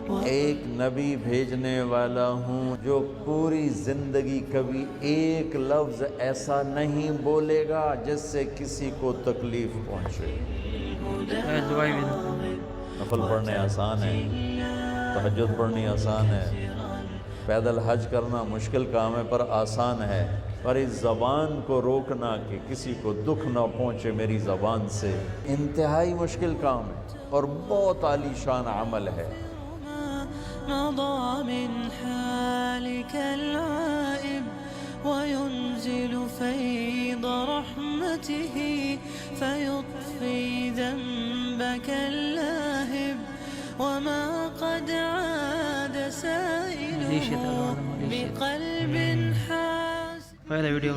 एक नबी भेजने वाला हूँ जो पूरी ज़िंदगी कभी एक लफ्ज़ ऐसा नहीं बोलेगा जिससे किसी को तकलीफ़ पहुँचे। नफल पढ़ने आसान है, तहज्जुद पढ़नी आसान है, पैदल हज करना मुश्किल काम है पर आसान है, पर इस ज़बान को रोकना कि किसी को दुख ना पहुँचे मेरी ज़बान से इंतहाई मुश्किल काम है और बहुत आलीशान अमल है। مضى من حالك العائب وينزل فيض رحمته فيطفي ذنبك اللاهب وما قد عاد سائله بقلب حاسب. पहला वीडियो